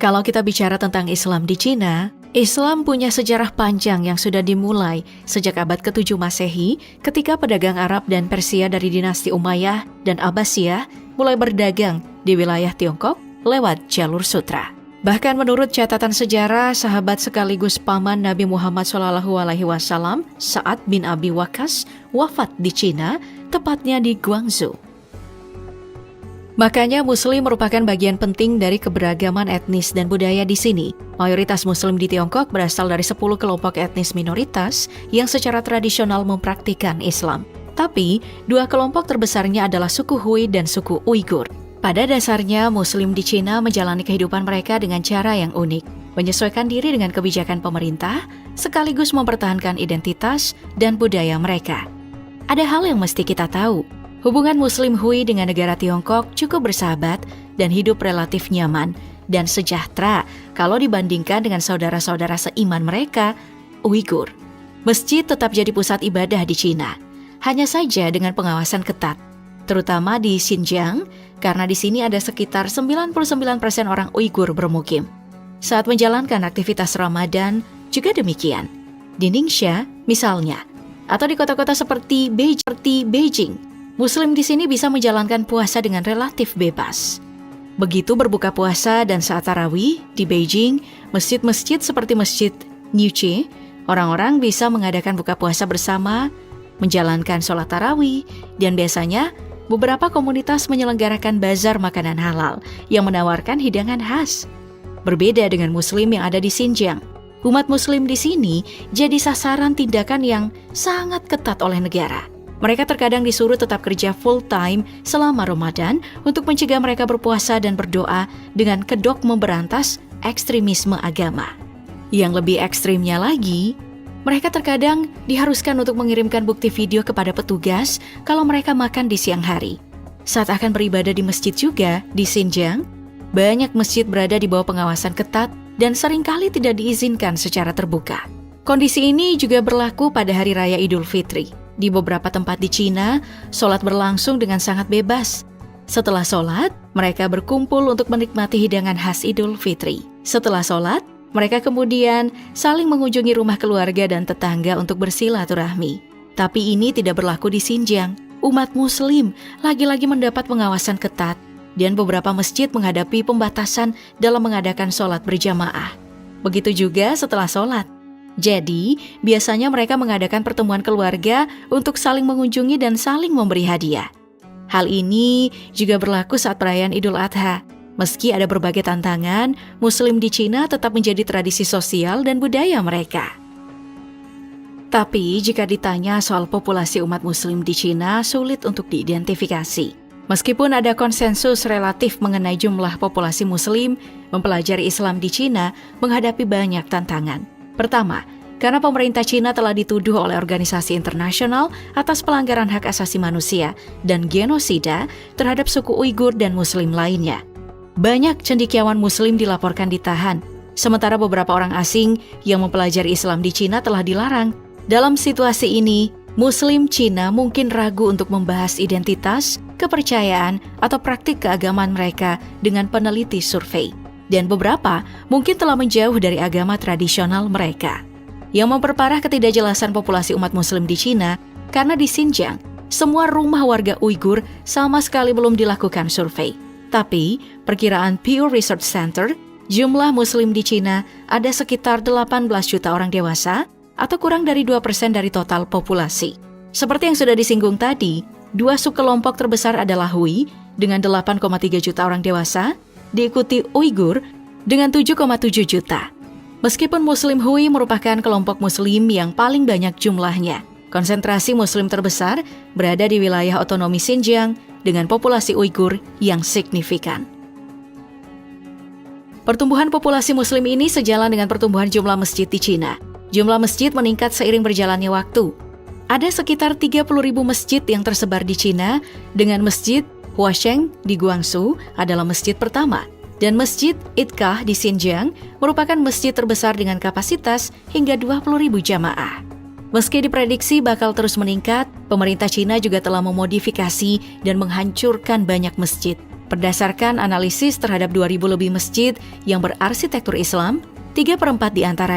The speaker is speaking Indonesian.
Kalau kita bicara tentang Islam di Cina, Islam punya sejarah panjang yang sudah dimulai sejak abad ke-7 Masehi ketika pedagang Arab dan Persia dari dinasti Umayyah dan Abbasiyah mulai berdagang di wilayah Tiongkok lewat jalur sutra. Bahkan menurut catatan sejarah, sahabat sekaligus paman Nabi Muhammad SAW, Sa'ad bin Abi Waqqas, wafat di Cina, tepatnya di Guangzhou. Makanya Muslim merupakan bagian penting dari keberagaman etnis dan budaya di sini. Mayoritas Muslim di Tiongkok berasal dari 10 kelompok etnis minoritas yang secara tradisional mempraktikkan Islam. Tapi, dua kelompok terbesarnya adalah suku Hui dan suku Uighur. Pada dasarnya, Muslim di Cina menjalani kehidupan mereka dengan cara yang unik, menyesuaikan diri dengan kebijakan pemerintah, sekaligus mempertahankan identitas dan budaya mereka. Ada hal yang mesti kita tahu. Hubungan Muslim Hui dengan negara Tiongkok cukup bersahabat dan hidup relatif nyaman dan sejahtera kalau dibandingkan dengan saudara-saudara seiman mereka, Uighur. Masjid tetap jadi pusat ibadah di Cina, hanya saja dengan pengawasan ketat, terutama di Xinjiang, karena di sini ada sekitar 99% orang Uighur bermukim. Saat menjalankan aktivitas Ramadan juga demikian. Di Ningxia, misalnya, atau di kota-kota seperti Beijing, Muslim di sini bisa menjalankan puasa dengan relatif bebas. Begitu berbuka puasa dan saat tarawih di Beijing, masjid-masjid seperti Masjid Niuqi, orang-orang bisa mengadakan buka puasa bersama, menjalankan sholat tarawih, dan biasanya beberapa komunitas menyelenggarakan bazar makanan halal yang menawarkan hidangan khas. Berbeda dengan Muslim yang ada di Xinjiang, umat Muslim di sini jadi sasaran tindakan yang sangat ketat oleh negara. Mereka terkadang disuruh tetap kerja full-time selama Ramadan untuk mencegah mereka berpuasa dan berdoa dengan kedok memberantas ekstremisme agama. Yang lebih ekstrimnya lagi, mereka terkadang diharuskan untuk mengirimkan bukti video kepada petugas kalau mereka makan di siang hari. Saat akan beribadah di masjid juga, di Xinjiang, banyak masjid berada di bawah pengawasan ketat dan seringkali tidak diizinkan secara terbuka. Kondisi ini juga berlaku pada Hari Raya Idul Fitri. Di beberapa tempat di Cina, sholat berlangsung dengan sangat bebas. Setelah sholat, mereka berkumpul untuk menikmati hidangan khas Idul Fitri. Setelah sholat, mereka kemudian saling mengunjungi rumah keluarga dan tetangga untuk bersilaturahmi. Tapi ini tidak berlaku di Xinjiang. Umat Muslim lagi-lagi mendapat pengawasan ketat, dan beberapa masjid menghadapi pembatasan dalam mengadakan sholat berjamaah. Begitu juga setelah sholat. Jadi, biasanya mereka mengadakan pertemuan keluarga untuk saling mengunjungi dan saling memberi hadiah. Hal ini juga berlaku saat perayaan Idul Adha. Meski ada berbagai tantangan, Muslim di Cina tetap menjadi tradisi sosial dan budaya mereka. Tapi, jika ditanya soal populasi umat Muslim di Cina, sulit untuk diidentifikasi. Meskipun ada konsensus relatif mengenai jumlah populasi Muslim, mempelajari Islam di Cina menghadapi banyak tantangan. Pertama, karena pemerintah Cina telah dituduh oleh organisasi internasional atas pelanggaran hak asasi manusia dan genosida terhadap suku Uighur dan Muslim lainnya. Banyak cendekiawan Muslim dilaporkan ditahan, sementara beberapa orang asing yang mempelajari Islam di Cina telah dilarang. Dalam situasi ini, Muslim Cina mungkin ragu untuk membahas identitas, kepercayaan, atau praktik keagamaan mereka dengan peneliti survei. Dan beberapa mungkin telah menjauh dari agama tradisional mereka. Yang memperparah ketidakjelasan populasi umat Muslim di Cina, karena di Xinjiang, semua rumah warga Uighur sama sekali belum dilakukan survei. Tapi, perkiraan Pew Research Center, jumlah Muslim di Cina ada sekitar 18 juta orang dewasa, atau kurang dari 2% dari total populasi. Seperti yang sudah disinggung tadi, dua subkelompok terbesar adalah Hui, dengan 8,3 juta orang dewasa, diikuti Uighur dengan 7,7 juta. Meskipun Muslim Hui merupakan kelompok Muslim yang paling banyak jumlahnya, konsentrasi Muslim terbesar berada di wilayah otonomi Xinjiang dengan populasi Uighur yang signifikan. Pertumbuhan populasi Muslim ini sejalan dengan pertumbuhan jumlah masjid di Cina. Jumlah masjid meningkat seiring berjalannya waktu. Ada sekitar 30.000 masjid yang tersebar di Cina, dengan Masjid Huasheng di Guangzhou adalah masjid pertama, dan Masjid Itkah di Xinjiang merupakan masjid terbesar dengan kapasitas hingga 20.000 jamaah. Meski diprediksi bakal terus meningkat, pemerintah Cina juga telah memodifikasi dan menghancurkan banyak masjid. Berdasarkan analisis terhadap 2.000 lebih masjid yang berarsitektur Islam, 3/4 di antara